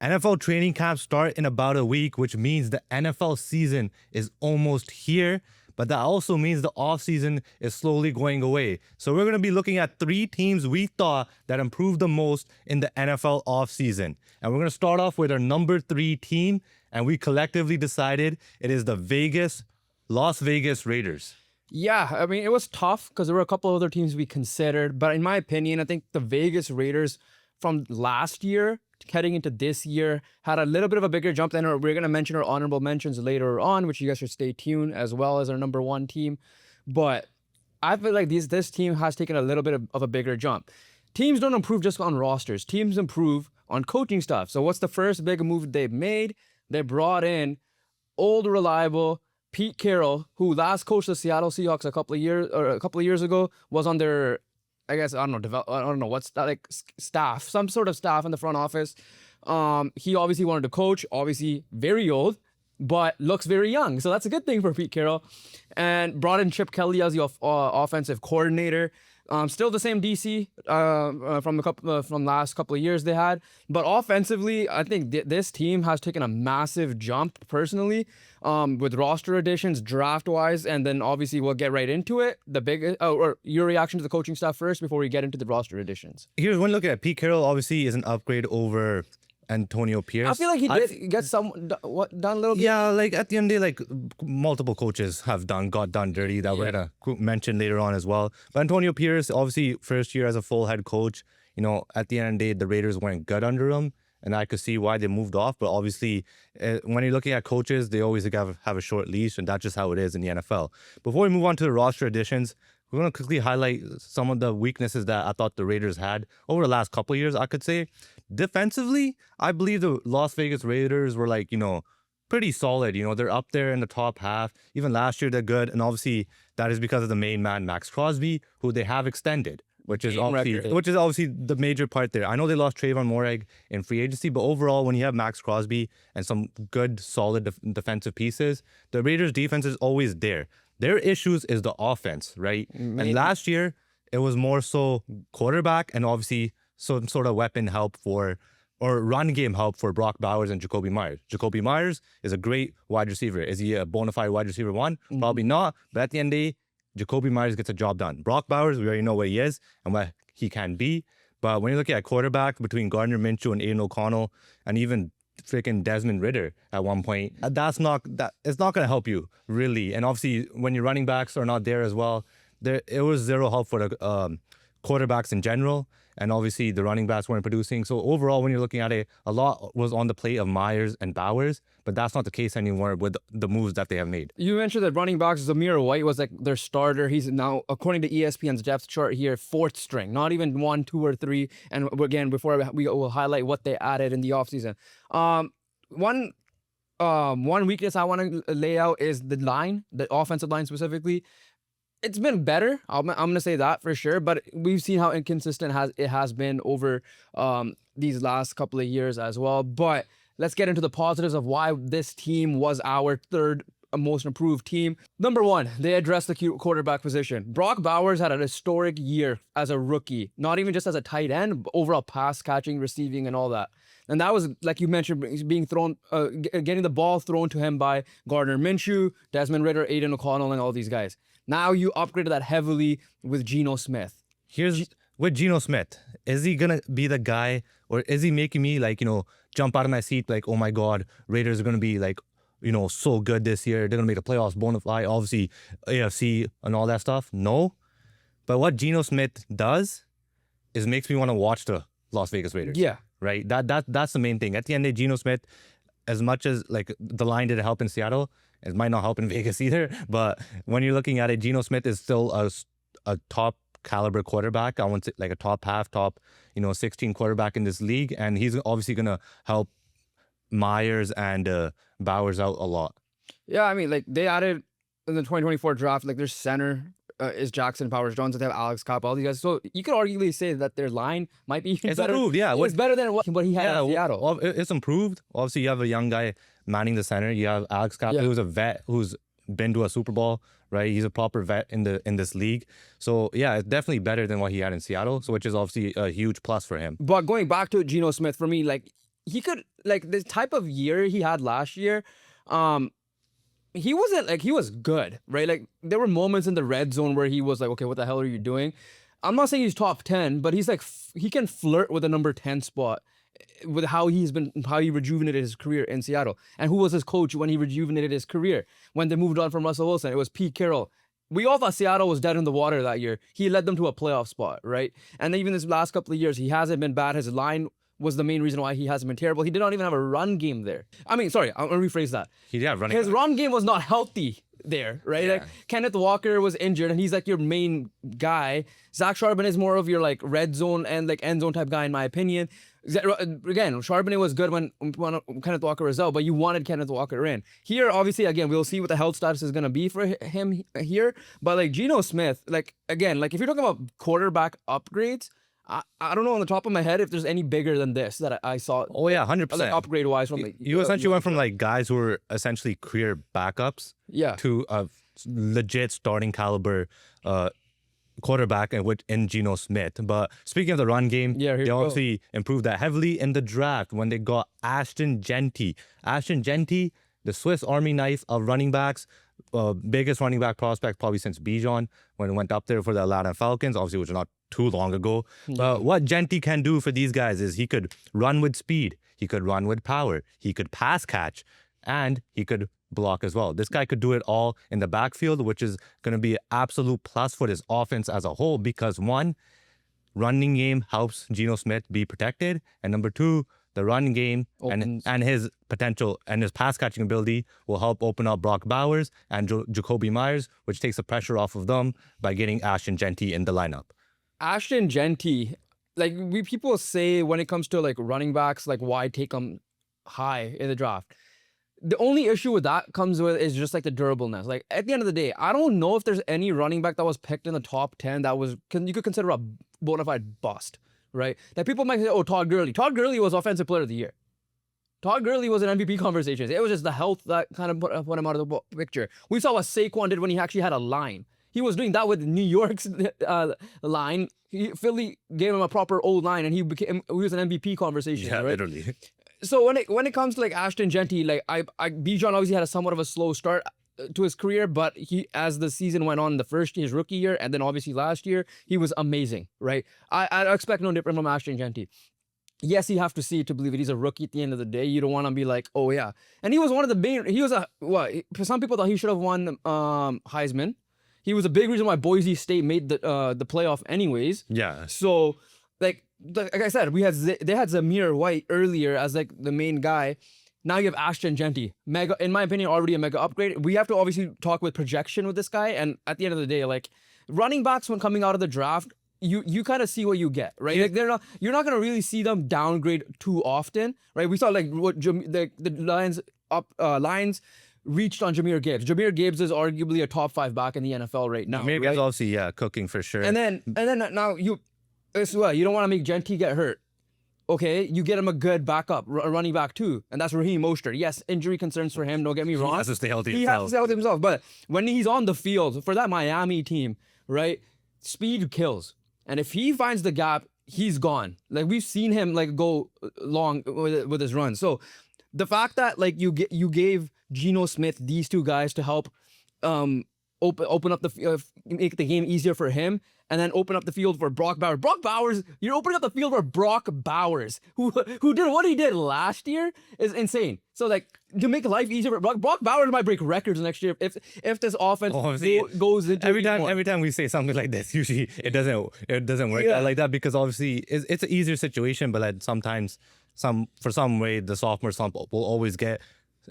NFL training camps start in about a week, which means the NFL season is almost here. But that also means the offseason is slowly going away. So we're going to be looking at 3 teams we thought that improved the most in the NFL offseason. And we're going to start off with our number 3 team. And we collectively decided it is the Las Vegas Raiders. Yeah, I mean, it was tough because there were a couple other teams we considered. But in my opinion, I think the Vegas Raiders from last year heading into this year had a little bit of a bigger jump. Then we're going to mention our honorable mentions later on, which you guys should stay tuned, as well as our number 1 team. But I feel like this team has taken a little bit of a bigger jump. Teams don't improve just on rosters. Teams improve on coaching stuff. So what's the first big move they've made? They brought in old, reliable Pete Carroll, who last coached the Seattle Seahawks a couple of years ago, was on their, I guess, I don't know what's that, like, staff, some sort of staff in the front office. He obviously wanted to coach, obviously very old, but looks very young. So that's a good thing for Pete Carroll. And brought in Chip Kelly as the offensive coordinator. Still the same DC from last couple of years they had, but offensively, I think this team has taken a massive jump personally, with roster additions, draft wise, and then obviously we'll get right into it. Or your reaction to the coaching staff first before we get into the roster additions. Here's one look at it. Pete Carroll obviously is an upgrade over Antonio Pierce. I feel like he did get done a little bit. Yeah, like at the end of the day, like multiple coaches have got done dirty that we're gonna mention later on as well. But Antonio Pierce, obviously first year as a full head coach, at the end of the day, the Raiders weren't good under him, and I could see why they moved off. But obviously, when you're looking at coaches, they always have a short leash, and that's just how it is in the NFL. Before we move on to the roster additions, we're going to quickly highlight some of the weaknesses that I thought the Raiders had over the last couple of years, I could say. Defensively, I believe the Las Vegas Raiders were pretty solid. They're up there in the top half. Even last year, they're good. And obviously, that is because of the main man, Max Crosby, who they have extended, which is obviously the major part there. I know they lost Trayvon Moreg in free agency, but overall, when you have Max Crosby and some good, solid defensive pieces, the Raiders' defense is always there. Their issues is the offense, right? Maybe. And last year, it was more so quarterback and obviously some sort of weapon help or run game help for Brock Bowers and Jacoby Myers. Jacoby Myers is a great wide receiver. Is he a bona fide wide receiver 1? Probably not. But at the end of the day, Jacoby Myers gets a job done. Brock Bowers, we already know what he is and what he can be. But when you're looking at quarterback between Gardner Minshew and Aiden O'Connell and even freaking Desmond Ridder at one point, it's not going to help you really. And obviously when your running backs are not there as well, it was zero help for the quarterbacks in general, and obviously the running backs weren't producing. So overall, when you're looking at it, a lot was on the plate of Myers and Bowers, but that's not the case anymore with the moves that they have made. You mentioned that running backs, Zamir White was like their starter. He's now, according to ESPN's depth chart here, 4th string, not even 1, 2, or 3. And again, before we will highlight what they added in the offseason. One weakness I want to lay out is the line, the offensive line specifically. It's been better. I'm going to say that for sure. But we've seen how inconsistent it has been over these last couple of years as well. But let's get into the positives of why this team was our 3rd most improved team. Number 1, they addressed the quarterback position. Brock Bowers had an historic year as a rookie, not even just as a tight end, but overall pass catching, receiving, and all that. And that was, like you mentioned, being thrown, getting the ball thrown to him by Gardner Minshew, Desmond Ridder, Aiden O'Connell, and all these guys. Now you upgraded that heavily with Geno Smith. With Geno Smith, is he going to be the guy, or is he making me jump out of my seat like, oh my God, Raiders are going to be so good this year. They're going to make the playoffs, bona fide, obviously AFC and all that stuff? No. But what Geno Smith does is makes me want to watch the Las Vegas Raiders. Yeah. Right? That's the main thing. At the end of the day, Geno Smith, as much as the line didn't help in Seattle, it might not help in Vegas either. But when you're looking at it, Geno Smith is still a top caliber quarterback. I want to say a top 16 quarterback in this league. And he's obviously going to help Myers and Bowers out a lot. Yeah, I mean, they added in the 2024 draft, their center is Jackson Powers-Jones, and they have Alex Cobb, all these guys. So you could arguably say that their line might be even better. Improved, yeah. It's better than what he had in Seattle. It's improved. Obviously, you have a young guy manning the center. You have Alex Cobb, who's a vet, who's been to a Super Bowl, right? He's a proper vet in this league. So yeah, it's definitely better than what he had in Seattle. So which is obviously a huge plus for him. But going back to Geno Smith, for me, he could, like, the type of year he had last year, he wasn't like, he was good, right? Like, there were moments in the red zone where he was like, okay, what the hell are you doing? I'm not saying he's top 10, but he's like, he can flirt with the number 10 spot with how he rejuvenated his career in Seattle. And who was his coach when he rejuvenated his career? When they moved on from Russell Wilson, it was Pete Carroll. We all thought Seattle was dead in the water that year. He led them to a playoff spot, right? And then even this last couple of years, he hasn't been bad. His line was the main reason why he hasn't been terrible. He did not even have a run game there. I mean, sorry, I'm gonna rephrase that. His run game was not healthy there, right? Yeah. Like, Kenneth Walker was injured, and he's like your main guy. Zach Charbonnet is more of your like red zone and like end zone type guy, in my opinion. Again, Charbonnet was good when Kenneth Walker was out, but you wanted Kenneth Walker in. Here, obviously, again, we'll see what the health status is going to be for him here. But like Geno Smith, like, again, like if you're talking about quarterback upgrades, I don't know on the top of my head if there's any bigger than this that I saw. Oh yeah, 100%. Like upgrade wise from like, you essentially went from like guys who were essentially career backups to a legit starting caliber quarterback in Geno Smith. But speaking of the run game, they obviously improved that heavily in the draft when they got Ashton Jeanty. Ashton Jeanty, the Swiss Army knife of running backs, biggest running back prospect probably since Bijan when it went up there for the Atlanta Falcons, obviously, which was not too long ago. But what Jeanty can do for these guys is he could run with speed, he could run with power, he could pass catch, and he could block as well. This guy could do it all in the backfield, which is going to be an absolute plus for this offense as a whole because one, running game helps Geno Smith be protected, and number two, the run game and his potential and his pass catching ability will help open up Brock Bowers and Jacoby Myers, which takes the pressure off of them by getting Ashton Jeanty in the lineup. Ashton Jeanty, like people say when it comes to like running backs, like why take them high in the draft? The only issue with that comes with is just like the durableness. Like at the end of the day, I don't know if there's any running back that was picked in the top 10 that you could consider a bona fide bust, right? That people might say, oh, Todd Gurley. Todd Gurley was Offensive Player of the Year. Todd Gurley was an MVP conversation. It was just the health that kind of put him out of the picture. We saw what Saquon did when he actually had a line. He was doing that with New York's line. Philly gave him a proper old line, and he was an MVP conversation. Yeah, right? literally. So when it comes to like Ashton Jeanty, like Bijan obviously had a somewhat of a slow start to his career, but he, as the season went on, his rookie year, and then obviously last year, he was amazing, right? I expect no different from Ashton Jeanty. Yes, you have to see it to believe it. He's a rookie at the end of the day. You don't want to be like, oh yeah. And he was one of the main. He was some people thought he should have won Heisman. He was a big reason why Boise State made the playoff anyways. Yeah. So like I said, they had Zamir White earlier as like the main guy. Now you have Ashton Jeanty, mega, in my opinion, already a mega upgrade. We have to obviously talk with projection with this guy, and at the end of the day, like running backs when coming out of the draft, you kind of see what you get, right? Like you're not gonna really see them downgrade too often, right? We saw like what the Lions reached on Jahmyr Gibbs. Jahmyr Gibbs is arguably a top 5 back in the NFL right now. Jahmyr Gibbs obviously cooking for sure. And then now you don't want to make Jeanty get hurt. Okay, you get him a good backup, a running back too, and that's Raheem Mostert. Yes, injury concerns for him, don't get me wrong. He has to stay healthy He has to stay healthy himself, but when he's on the field for that Miami team, right, speed kills. And if he finds the gap, he's gone. Like we've seen him like go long with his run. So the fact that like you gave Geno Smith these two guys to help open up make the game easier for him, and then open up the field for Brock Bowers. Brock Bowers, you're opening up the field for Brock Bowers, who did what he did last year is insane. So like to make life easier for Brock Bowers might break records next year if this offense goes into every time we say something like this, usually it doesn't work like that because obviously it's an easier situation, but like sometimes for some way the sophomore slump will always get.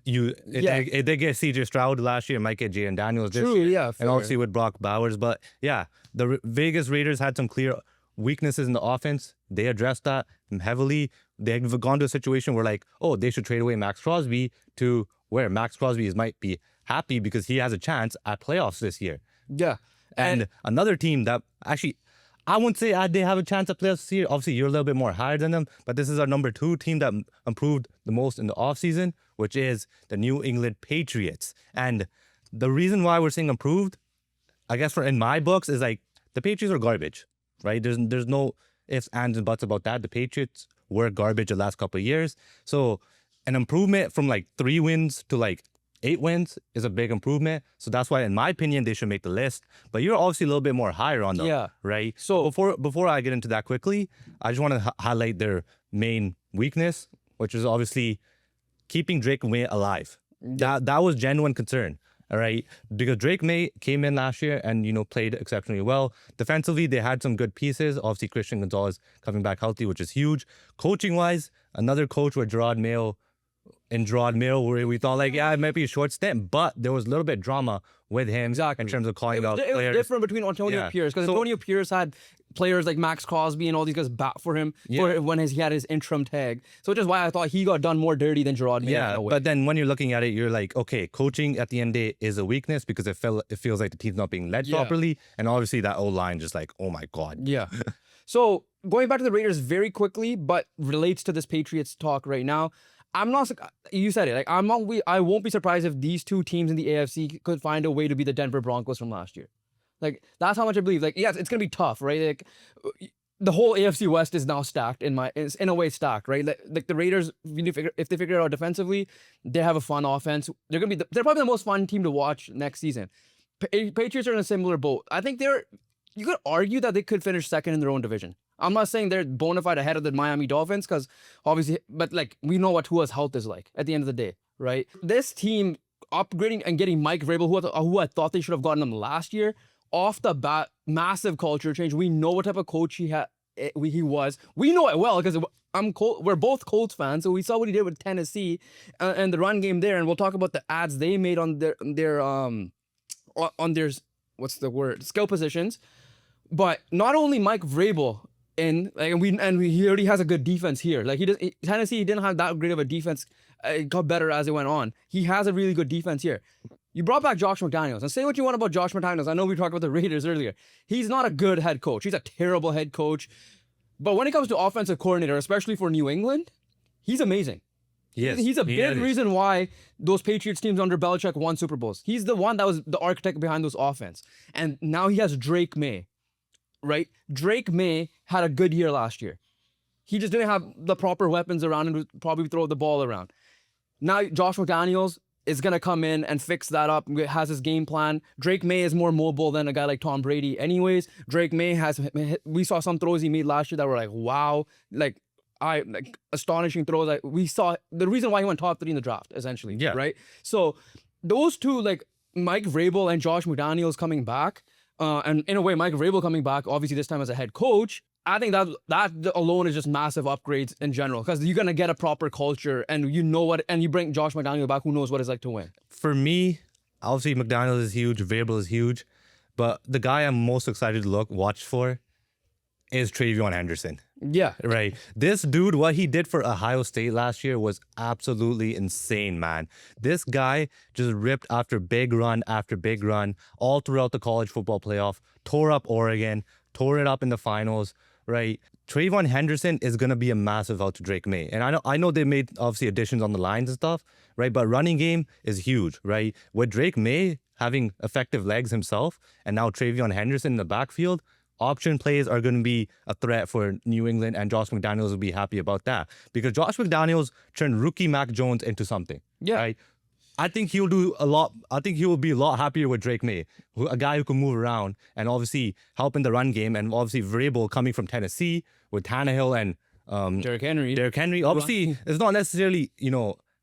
They get CJ Stroud last year, might get Jalen Daniels this year, and obviously with Brock Bowers. But yeah, the Vegas Raiders had some clear weaknesses in the offense. They addressed that heavily. They've gone to a situation where like, oh, they should trade away Max Crosby to where Max Crosby might be happy because he has a chance at playoffs this year. Yeah, and another team that actually, I wouldn't say they have a chance at playoffs this year. Obviously, you're a little bit more higher than them, but this is our number 2 team that improved the most in the offseason, which is the New England Patriots. And the reason why we're saying improved, I guess in my books, is like the Patriots are garbage, right? There's no ifs, ands, and buts about that. The Patriots were garbage the last couple of years. So an improvement from like 3 wins to like 8 wins is a big improvement. So that's why, in my opinion, they should make the list. But you're obviously a little bit more higher on them, Yeah. right? So Before I get into that quickly, I just want to highlight their main weakness, which is obviously keeping Drake May alive. That was genuine concern. All right, because Drake May came in last year and played exceptionally well. Defensively, they had some good pieces. Obviously, Christian Gonzalez coming back healthy, which is huge. Coaching wise, another coach with Gerard Mayo, where we thought like, yeah, it might be a short stint, but there was a little bit of drama with him in terms of calling out it was players. different between Antonio Pierce, because Antonio Pierce had players like Max Crosby and all these guys bat for him when he had his interim tag. So which is why I thought he got done more dirty than Gerard Mayo. Yeah, but then when you're looking at it, you're like, okay, coaching at the end of the day is a weakness because it feels like the team's not being led properly, and obviously that O-line just like, oh my god. Yeah. So going back to the Raiders very quickly, but relates to this Patriots talk right now. I'm not. You said it. Like I won't be surprised if these two teams in the AFC could find a way to be the Denver Broncos from last year. Like that's how much I believe. Like yes, it's gonna be tough, right? Like the whole AFC West is now stacked in a way stacked, right? Like the Raiders, if they figure it out defensively, they have a fun offense. They're probably the most fun team to watch next season. Patriots are in a similar boat. I think you could argue that they could finish second in their own division. I'm not saying they're bona fide ahead of the Miami Dolphins because obviously, but like we know what Tua's health is like at the end of the day, right? This team upgrading and getting Mike Vrabel, who I thought they should have gotten him last year, off the bat, massive culture change. We know what type of coach he was. We know it well because we're both Colts fans, so we saw what he did with Tennessee and the run game there, and we'll talk about the ads they made on their what's the word, skill positions. But not only Mike Vrabel. He already has a good defense here. Like Tennessee, he didn't have that great of a defense. It got better as it went on. He has a really good defense here. You brought back Josh McDaniels, and say what you want about Josh McDaniels. I know we talked about the Raiders earlier. He's not a good head coach. He's a terrible head coach. But when it comes to offensive coordinator, especially for New England, he's amazing. Yes, he's a big reason why those Patriots teams under Belichick won Super Bowls. He's the one that was the architect behind those offense. And now he has Drake May. Right? Drake May had a good year last year. He just didn't have the proper weapons around him to probably throw the ball around. Now Josh McDaniels is going to come in and fix that up, has his game plan. Drake May is more mobile than a guy like Tom Brady anyways. Drake May we saw some throws he made last year that were like, wow, like astonishing throws. Like we saw the reason why he went top 3 in the draft, essentially. Yeah. Right? So those two, like Mike Vrabel and Josh McDaniels coming back, and in a way, Mike Vrabel coming back, obviously this time as a head coach, I think that alone is just massive upgrades in general because you're going to get a proper culture and you bring Josh McDaniels back who knows what it's like to win. For me, obviously McDaniels is huge, Vrabel is huge, but the guy I'm most excited to watch for is Travion Henderson. Yeah. Right. This dude, what he did for Ohio State last year was absolutely insane, man. This guy just ripped after big run all throughout the college football playoff, tore up Oregon, tore it up in the finals, right? Travion Henderson is going to be a massive help to Drake May. And I know they made obviously additions on the lines and stuff, right? But running game is huge, right? With Drake May having effective legs himself and now Travion Henderson in the backfield, option plays are going to be a threat for New England, and Josh McDaniels will be happy about that because Josh McDaniels turned rookie Mac Jones into something. Yeah. Right? I think he'll do a lot. I think he will be a lot happier with Drake May, a guy who can move around and obviously help in the run game. And obviously Vrabel coming from Tennessee with Tannehill and Derrick Henry. Obviously, it's not necessarily,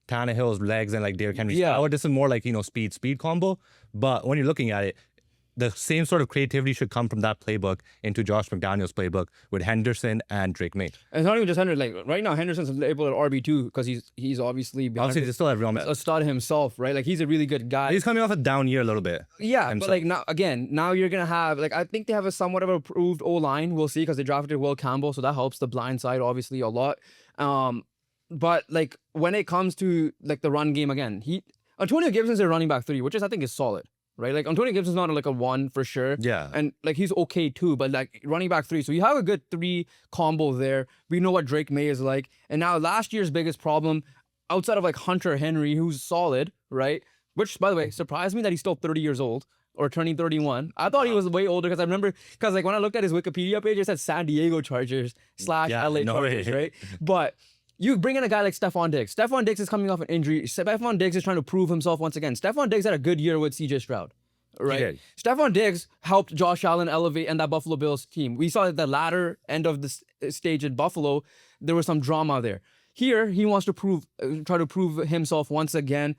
Tannehill's legs and like Derrick Henry's power. This is more like, speed combo. But when you're looking at it, the same sort of creativity should come from that playbook into Josh McDaniels' playbook with Henderson and Drake May. And it's not even just Henderson. Like right now, Henderson's labeled at RB2 because he's obviously they still have a stud himself, right? Like he's a really good guy. He's coming off a down year a little bit. Yeah, himself. But like now you're gonna have I think they have a somewhat of an approved O-line. We'll see because they drafted Will Campbell, so that helps the blind side obviously a lot. But like when it comes to like the run game again, Antonio Gibson's a running back 3, which I think is solid. Right, like Antonio Gibson's not like a 1 for sure. Yeah, and like he's okay too, but like running back 3, so you have a good 3 combo there. We know what Drake May is like, and now last year's biggest problem, outside of like Hunter Henry, who's solid, right? Which by the way surprised me that he's still 30 years old. or turning 31. I thought he was way older because I remember, because like when I looked at his Wikipedia page, it said San Diego Chargers / LA Chargers, right? But you bring in a guy like Stephon Diggs. Stephon Diggs is coming off an injury. Stephon Diggs is trying to prove himself once again. Stephon Diggs had a good year with CJ Stroud, right? Stephon Diggs helped Josh Allen elevate and that Buffalo Bills team. We saw at the latter end of the stage in Buffalo, there was some drama there. Here, he wants to try to prove himself once again.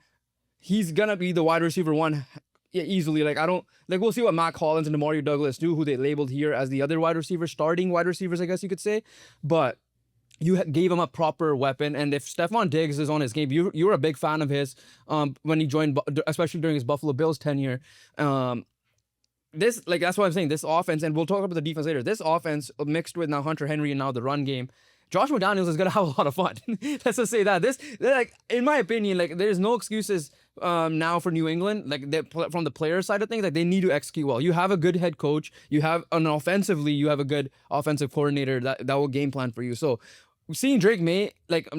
He's gonna be the wide receiver one easily. We'll see what Matt Collins and Demario Douglas do, who they labeled here as the other wide receivers, starting wide receivers, I guess you could say. But you gave him a proper weapon, and if Stephon Diggs is on his game, you were a big fan of his when he joined, especially during his Buffalo Bills tenure. That's what I'm saying. This offense, and we'll talk about the defense later. This offense mixed with now Hunter Henry and now the run game, Josh McDaniels is gonna have a lot of fun. Let's just say that. In my opinion, there's no excuses now for New England. From the player side of things, they need to execute well. You have a good head coach. You have offensively, you have a good offensive coordinator that will game plan for you. So seeing Drake May,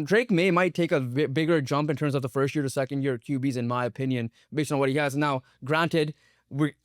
Drake May might take a bigger jump in terms of the first year to second year QBs, in my opinion, based on what he has now. Granted,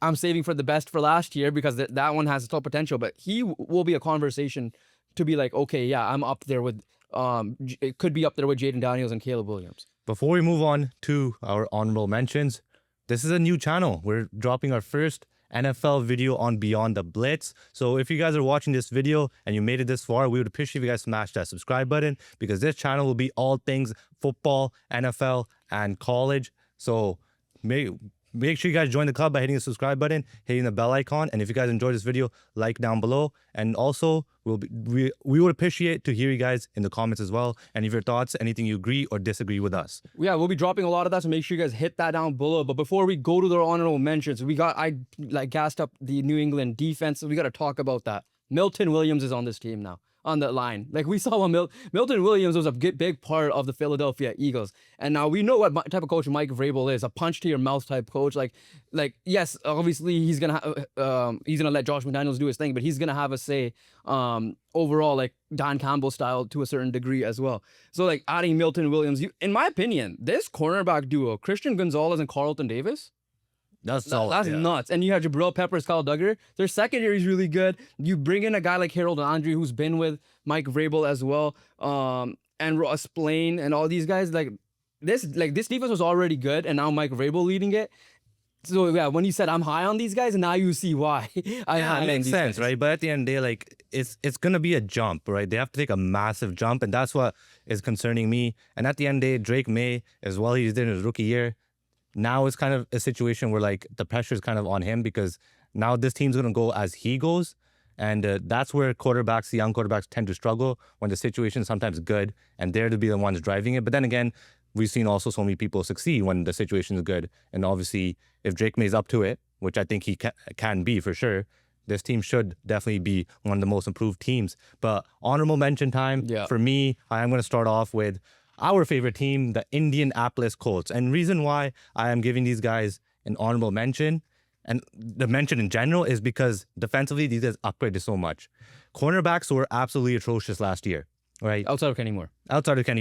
I'm saving for the best for last year because that one has still potential, but he will be a conversation to be like, okay, yeah, I'm up there with, it could be up there with Jaden Daniels and Caleb Williams. Before we move on to our honorable mentions, this is a new channel. We're dropping our first NFL video on Beyond the Blitz. So if you guys are watching this video and you made it this far, we would appreciate if you guys smash that subscribe button, because this channel will be all things football, NFL, and college. So make sure you guys join the club by hitting the subscribe button, hitting the bell icon. And if you guys enjoyed this video, like down below. And also, we would appreciate to hear you guys in the comments as well. And if your thoughts, anything you agree or disagree with us. Yeah, we'll be dropping a lot of that, so make sure you guys hit that down below. But before we go to the honorable mentions, I gassed up the New England defense, so we got to talk about that. Milton Williams is on this team now, on the line. We saw when Milton Williams was a big part of the Philadelphia Eagles. And now we know what type of coach Mike Vrabel is, a punch to your mouth type coach. Yes, obviously he's gonna let Josh McDaniels do his thing, but he's gonna have a say overall, Dan Campbell style to a certain degree as well. So adding Milton Williams, in my opinion, this cornerback duo, Christian Gonzalez and Carlton Davis, that's solid. That's nuts. And you have Jabril Peppers, Kyle Duggar. Their secondary is really good. You bring in a guy like Harold Landry, who's been with Mike Vrabel as well, and Ross Blaine and all these guys. This defense was already good, and now Mike Vrabel leading it. So yeah, when you said I'm high on these guys, now you see why. It makes sense, right? But at the end of the day, it's gonna be a jump, right? They have to take a massive jump, and that's what is concerning me. And at the end of the day, Drake May, as well, he did in his rookie year. Now it's kind of a situation where the pressure is kind of on him, because now this team's going to go as he goes. And that's where the young quarterbacks tend to struggle, when the situation is sometimes good and they're to be the ones driving it. But then again, we've seen also so many people succeed when the situation is good. And obviously, if Drake May's up to it, which I think he can be for sure, this team should definitely be one of the most improved teams. But honorable mention time, for me, I am going to start off with our favorite team, the Indianapolis Colts. And reason why I am giving these guys an honorable mention, and the mention in general, is because defensively, these guys upgraded so much. Cornerbacks were absolutely atrocious last year, right? Outside of Kenny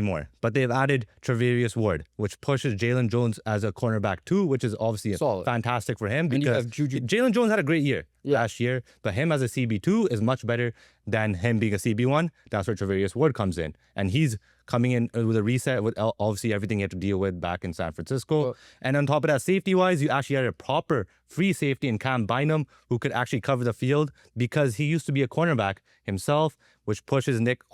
Moore. But they've added Tre'Davious Ward, which pushes Jalen Jones as a cornerback too, which is obviously fantastic for him, because Jalen Jones had a great year last year, but him as a CB2 is much better than him being a CB1. That's where Tre'Davious Ward comes in. And he's coming in with a reset with obviously everything you have to deal with back in San Francisco. And on top of that, safety-wise, you actually had a proper free safety in Cam Bynum, who could actually cover the field, because he used to be a cornerback himself, which pushes Nick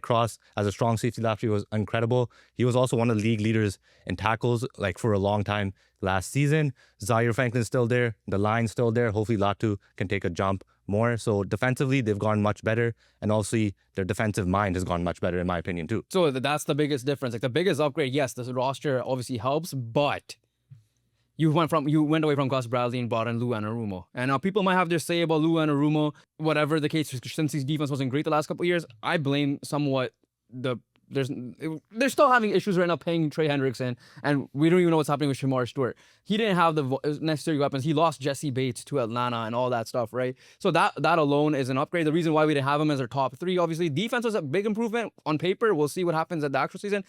Cross as a strong safety last year was incredible. He was also one of the league leaders in tackles for a long time last season. Zaire Franklin's still there. The line's still there. Hopefully Latu can take a jump more. So defensively, they've gone much better. And obviously, their defensive mind has gone much better, in my opinion, too. So that's the biggest difference. The biggest upgrade, yes, the roster obviously helps, but you went away from Gus Bradley and brought in Lou Anarumo. And now people might have their say about Lou Anarumo, whatever the case, since his defense wasn't great the last couple of years. I blame somewhat they're still having issues right now paying Trey Hendrickson, and we don't even know what's happening with Shamar Stewart. He didn't have the necessary weapons. He lost Jesse Bates to Atlanta and all that stuff, right? So that alone is an upgrade. The reason why we didn't have him as our top three, obviously, defense was a big improvement on paper. We'll see what happens at the actual season.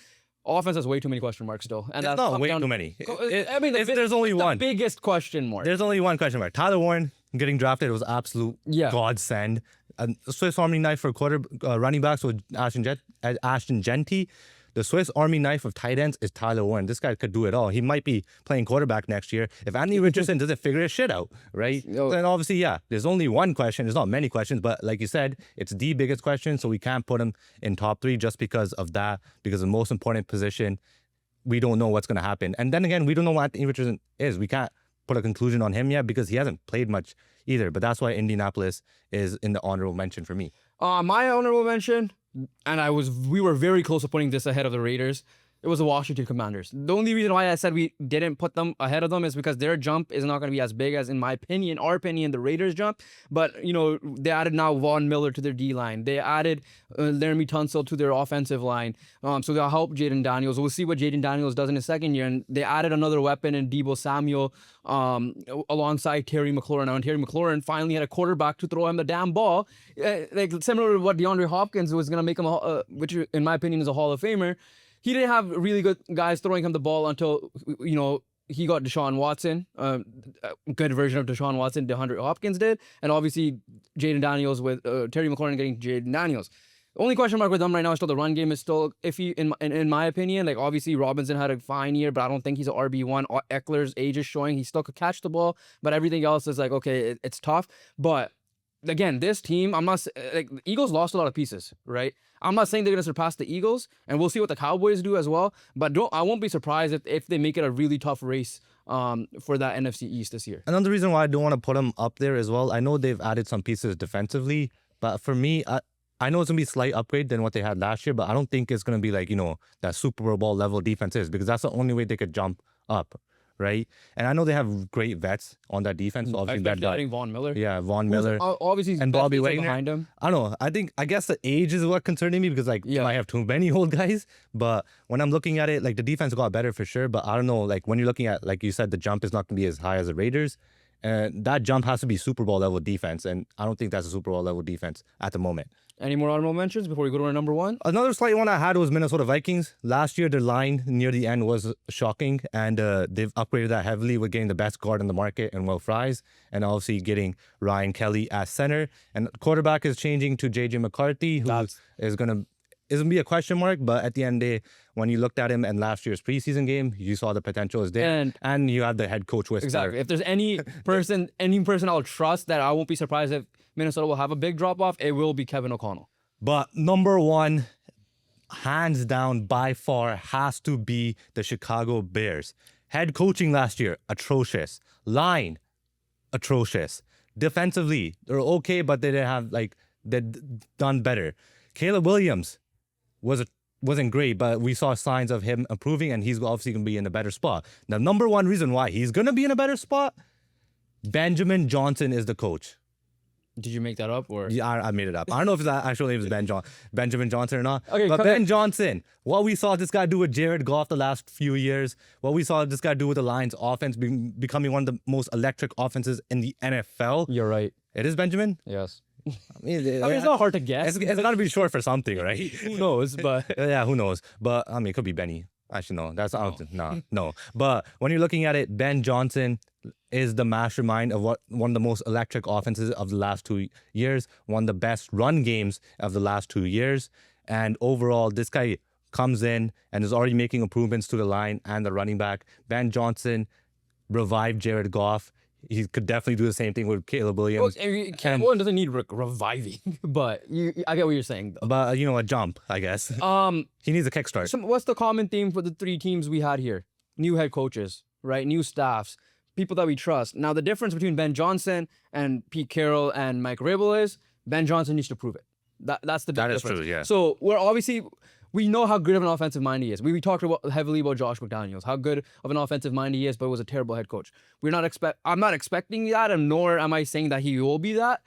offense has way too many question marks still. And It's that's not up way down- too many. I mean, There's only the one. biggest question mark. There's only one question mark. Tyler Warren getting drafted was absolute Yeah. godsend. A Swiss Army knife for running backs with Ashton Genty. The Swiss Army knife of tight ends is Tyler Warren. This guy could do it all. He might be playing quarterback next year if Anthony Richardson doesn't figure his shit out, right? No. Then obviously, yeah, there's only one question. There's not many questions, but like you said, it's the biggest question. So we can't put him in top 3 just because of that, because the most important position, we don't know what's going to happen. And then again, we don't know what Anthony Richardson is. We can't put a conclusion on him yet because he hasn't played much either. But that's why Indianapolis is in the honorable mention for me. My honorable mention, and we were very close to putting this ahead of the Raiders. It was the Washington Commanders. The only reason why I said we didn't put them ahead of them is because their jump is not going to be as big as, in my opinion, the Raiders' jump. But, you know, they added now Von Miller to their D-line. They added Laramie Tunsil to their offensive line. So they'll help Jaden Daniels. We'll see what Jaden Daniels does in his second year. And they added another weapon in Deebo Samuel alongside Terry McLaurin. Now, and Terry McLaurin finally had a quarterback to throw him the damn ball. Like similar to what DeAndre Hopkins was going to make him, which in my opinion is a Hall of Famer. He didn't have really good guys throwing him the ball until, you know, he got Deshaun Watson, a good version of Deshaun Watson, DeAndre Hopkins did. And obviously, Jaden Daniels with Terry McLaurin getting Jaden Daniels. The only question mark with them right now is still the run game is still iffy, in my opinion. Like, obviously, Robinson had a fine year, but I don't think he's an RB1. Eckler's age is showing. He still could catch the ball, but everything else is like, okay, it's tough. But again, this team, the Eagles lost a lot of pieces, right? I'm not saying they're going to surpass the Eagles, and we'll see what the Cowboys do as well. But I won't be surprised if they make it a really tough race for that NFC East this year. Another reason why I don't want to put them up there as well, I know they've added some pieces defensively, but for me, I know it's going to be a slight upgrade than what they had last year, but I don't think it's going to be like, you know, that Super Bowl level defense is, because that's the only way they could jump up. Right, and I know they have great vets on that defense. So obviously, Especially adding Von Miller. Yeah, Von Miller. Obviously, and Bobby Wagner Wagner behind him. I don't know. I guess the age is what concerning me, because like I have too many old guys. But when I'm looking at it, like the defense got better for sure. But I don't know. Like when you're looking at, like you said, the jump is not going to be as high as the Raiders. And that jump has to be Super Bowl level defense, and I don't think that's a Super Bowl level defense at the moment. Any more honorable mentions before we go to our number 1? Another slight one I had was Minnesota Vikings. Last year, their line near the end was shocking, and they've upgraded that heavily with getting the best guard in the market and Will Fries, and obviously getting Ryan Kelly as center. And quarterback is changing to J.J. McCarthy, who is going to be a question mark, but at the end of the day, when you looked at him in last year's preseason game, you saw the potential is there, and you have the head coach whisper. Exactly. If there's any person I'll trust that I won't be surprised if Minnesota will have a big drop-off, it will be Kevin O'Connell. But number 1, hands down, by far, has to be the Chicago Bears. Head coaching last year, atrocious. Line, atrocious. Defensively, they're okay, but they didn't have, like, they'd done better. Caleb Williams wasn't great, but we saw signs of him improving, and he's obviously going to be in a better spot. The number 1 reason why he's going to be in a better spot, Benjamin Johnson is the coach. Did you make that up, or? Yeah, I made it up. I don't know if his actual name is Benjamin Johnson or not. Okay, but Ben Johnson, what we saw this guy do with Jared Goff the last few years, what we saw this guy do with the Lions offense, becoming one of the most electric offenses in the NFL. You're right. It is Benjamin? Yes. I mean, it's not hard to guess. It's got to be short for something, right? Who knows? But yeah, who knows? But I mean, it could be Benny. Actually, no. That's no. But when you're looking at it, Ben Johnson is the mastermind of one of the most electric offenses of the last 2 years, one of the best run games of the last 2 years. And overall, this guy comes in and is already making improvements to the line and the running back. Ben Johnson revived Jared Goff. He could definitely do the same thing with Caleb Williams. One doesn't need reviving, but I get what you're saying, though. But, you know, a jump, I guess. He needs a kickstart. What's the common theme for the 3 teams we had here? New head coaches, right? New staffs, people that we trust. Now, the difference between Ben Johnson and Pete Carroll and Mike Vrabel is Ben Johnson needs to prove it. That's the big difference. That is true, yeah. So we know how good of an offensive mind he is. We talked heavily about Josh McDaniels, how good of an offensive mind he is, but was a terrible head coach. I'm not expecting that, and nor am I saying that he will be that.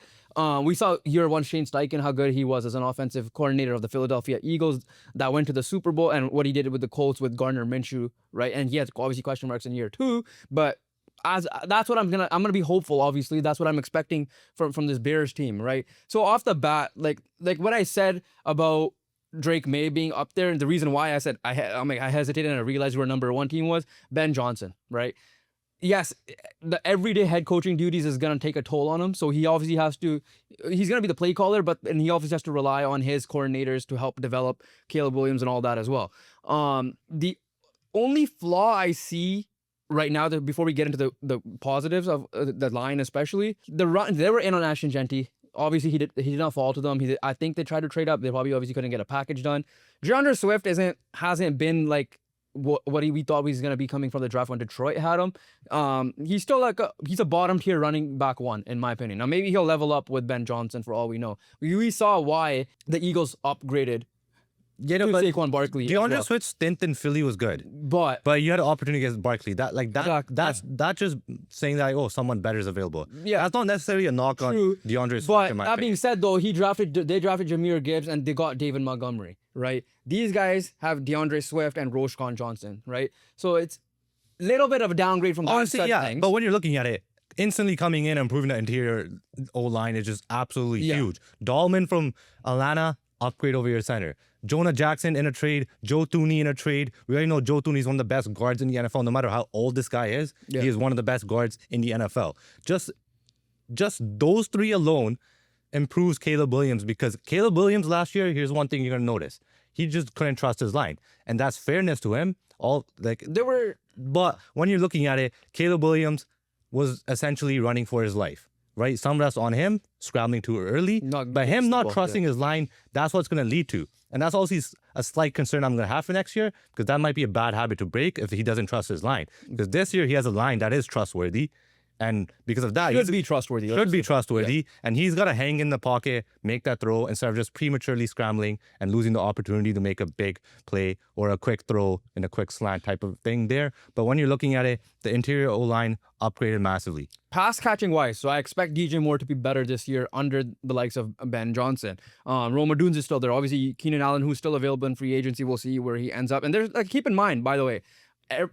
We saw year 1 Shane Steichen, how good he was as an offensive coordinator of the Philadelphia Eagles that went to the Super Bowl, and what he did with the Colts with Gardner Minshew, right? And he has obviously question marks in year 2, but that's what I'm gonna be hopeful. Obviously, that's what I'm expecting from this Bears team, right? So off the bat, like what I said about Drake May being up there, and the reason why I said I hesitated and I realized where number one team was Ben Johnson, right? Yes, the everyday head coaching duties is gonna take a toll on him. So he obviously has to. He's gonna be the play caller, and he obviously has to rely on his coordinators to help develop Caleb Williams and all that as well. The only flaw I see right now, before we get into the positives of the line, especially the run, they were in on Ashton Genty. Obviously, he did not fall to them. I think they tried to trade up. They probably obviously couldn't get a package done. DeAndre Swift hasn't been like what we thought he was going to be coming from the draft when Detroit had him. He's still he's a bottom tier running back one, in my opinion. Now, maybe he'll level up with Ben Johnson for all we know. We saw why the Eagles upgraded to Saquon Barkley. DeAndre Swift's stint in Philly was good. But you had an opportunity against Barkley. That's just saying that, someone better is available. Yeah. That's not necessarily a knock on DeAndre Swift. But that being said, though, they drafted Jahmyr Gibbs and they got David Montgomery, right? These guys have DeAndre Swift and Roschon Johnson, right? So it's a little bit of a downgrade from that side of things. But when you're looking at it, instantly coming in and improving the interior O-line is just absolutely huge. Dahlman from Atlanta, upgrade over your center. Jonah Jackson in a trade, Joe Thuney in a trade. We already know Joe Thuney is one of the best guards in the NFL. No matter how old this guy is, he is one of the best guards in the NFL. Just those three alone improves Caleb Williams, because Caleb Williams last year, here's one thing you're gonna notice. He just couldn't trust his line. And that's fairness to him. But when you're looking at it, Caleb Williams was essentially running for his life. Right? Some rest on him, scrambling too early. But him not trusting his line, that's what's going to lead to. And that's also a slight concern I'm going to have for next year, because that might be a bad habit to break if he doesn't trust his line. Because this year he has a line that is trustworthy. And because of that, should be trustworthy. Yeah. And he's got to hang in the pocket, make that throw, instead of just prematurely scrambling and losing the opportunity to make a big play or a quick throw in a quick slant type of thing there. But when you're looking at it, the interior O-line upgraded massively. Pass catching wise, so I expect DJ Moore to be better this year under the likes of Ben Johnson. Roma Dunes is still there. Obviously, Keenan Allen, who's still available in free agency, we'll see where he ends up. And there's keep in mind, by the way, there's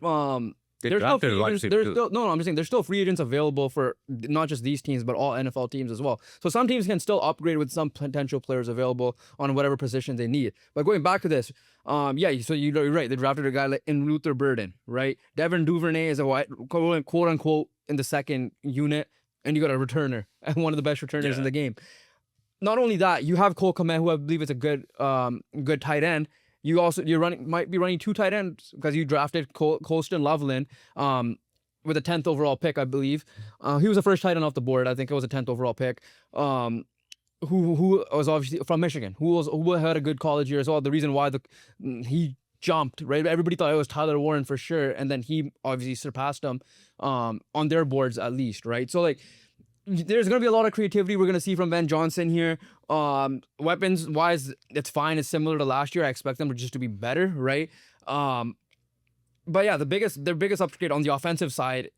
still free agents available for not just these teams, but all NFL teams as well. So some teams can still upgrade with some potential players available on whatever position they need. But going back to this, so you're right. They drafted a guy like Luther Burden, right? Devin Duvernay is a quote unquote in the second unit, and you got a returner and one of the best returners in the game. Not only that, you have Cole Kmet, who I believe is a good tight end. Might be running two tight ends because you drafted Colston Loveland with a 10th overall pick, I believe. He was the first tight end off the board. I think it was a 10th overall pick. Who was obviously from Michigan, who had a good college year as well. The reason why he jumped, right? Everybody thought it was Tyler Warren for sure, and then he obviously surpassed him on their boards at least, right? So there's going to be a lot of creativity we're going to see from Ben Johnson here. Weapons wise, it's fine. It's similar to last year. I expect them just to be better, right? But yeah, their biggest upgrade on the offensive side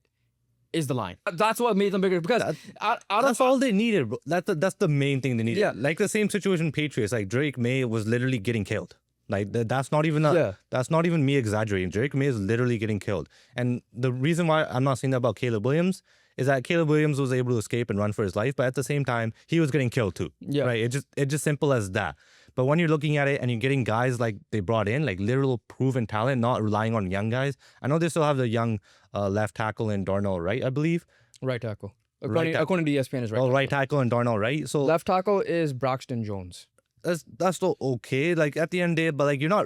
is the line. That's what made them bigger, because that's all they needed, bro. That's the main thing they needed. Yeah. Like the same situation Patriots, like Drake May was literally getting killed. Like that's not even me exaggerating. Drake May is literally getting killed. And the reason why I'm not saying that about Caleb Williams is that Caleb Williams was able to escape and run for his life, but at the same time, he was getting killed too. Yeah. Right? It's just simple as that. But when you're looking at it and you're getting guys like they brought in, like literal proven talent, not relying on young guys. I know they still have the young left tackle in Darnell Wright, I believe. Right tackle. According to ESPN is right. Right tackle in Darnell Wright. So left tackle is Braxton Jones. That's still okay. Like at the end of the day, but like you're not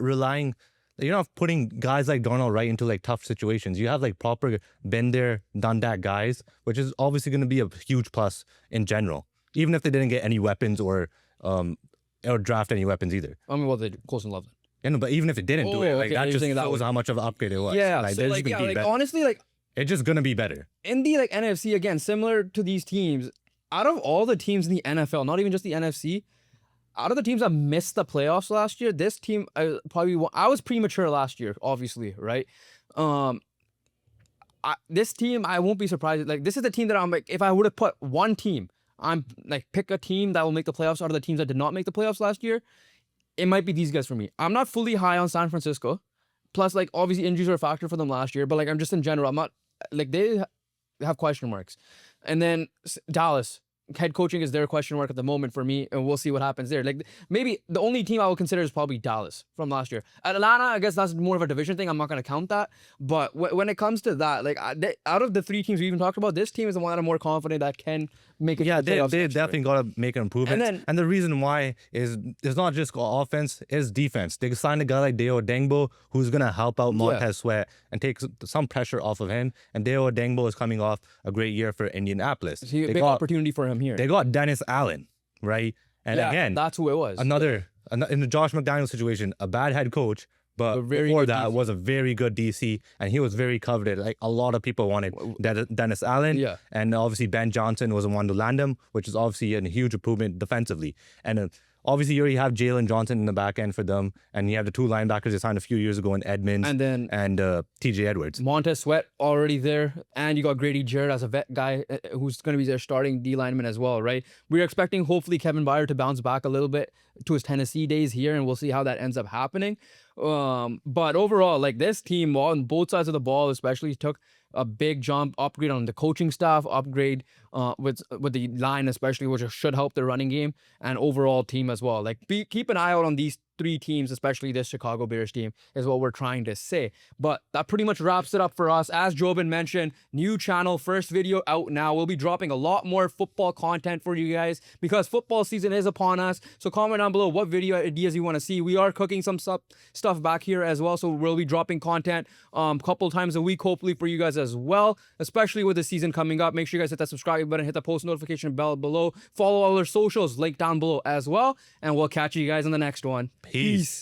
putting guys like Darnell Wright into like tough situations. You have like proper been there, done that guys, which is obviously going to be a huge plus in general, even if they didn't get any weapons or draft any weapons either. I mean, they Colston Loveland. Yeah, no, but even if it didn't do it, that just shows how much of an upgrade it was. Yeah, honestly, it's just gonna be better. In the NFC again, similar to these teams, out of all the teams in the NFL, not even just the NFC. Out of the teams that missed the playoffs last year, this team I was premature last year, obviously, right? This team, I won't be surprised. Like, this is the team that I'm like, if I would have put one team, I'm like, pick a team that will make the playoffs out of the teams that did not make the playoffs last year, it might be these guys for me. I'm not fully high on San Francisco. Plus, like, obviously injuries are a factor for them last year, but like, I'm just in general, I'm not, like, they have question marks. And then Dallas. head coaching is their question mark at the moment for me, and we'll see what happens there. Like maybe the only team I would consider is probably Dallas from last year. Atlanta, I guess that's more of a division thing. I'm not going to count that. But when it comes to that, like out of the 3 teams we even talked about, this team is the one that I'm more confident that can make it. Yeah, to the playoffs they next year. definitely got to make an improvement. And the reason why is it's not just offense, it's defense. They signed a guy like Deo Dengbo who's going to help out Montez Sweat and take some pressure off of him. And Deo Dengbo is coming off a great year for Indianapolis. So a big opportunity for him here. They got Dennis Allen, right? And again, that's who it was. In the Josh McDaniels situation, a bad head coach, but before that was a very good DC, and he was very coveted. Like a lot of people wanted Dennis Allen, and obviously Ben Johnson was the one to land him, which is obviously a huge improvement defensively. And obviously you already have Jalen Johnson in the back end for them, and you have the 2 linebackers they signed a few years ago in Edmonds and TJ Edwards. Montez Sweat already there, and you got Grady Jarrett as a vet guy who's going to be their starting D lineman as well, right? We're expecting hopefully Kevin Byard to bounce back a little bit to his Tennessee days here, and we'll see how that ends up happening. But overall, like this team on both sides of the ball especially took a big jump, upgrade on the coaching staff, upgrade with the line especially, which should help the running game and overall team as well. Like keep an eye out on these 3 teams, especially this Chicago Bears team, is what we're trying to say. But that pretty much wraps it up for us. As Jobin mentioned, new channel, first video out now. We'll be dropping a lot more football content for you guys because football season is upon us. So comment down below what video ideas you want to see. We are cooking some stuff back here as well. So we'll be dropping content a couple times a week, hopefully for you guys as well, especially with the season coming up. Make sure you guys hit that subscribe button, hit the post notification bell below. Follow all our socials, link down below as well. And we'll catch you guys in the next one. Peace.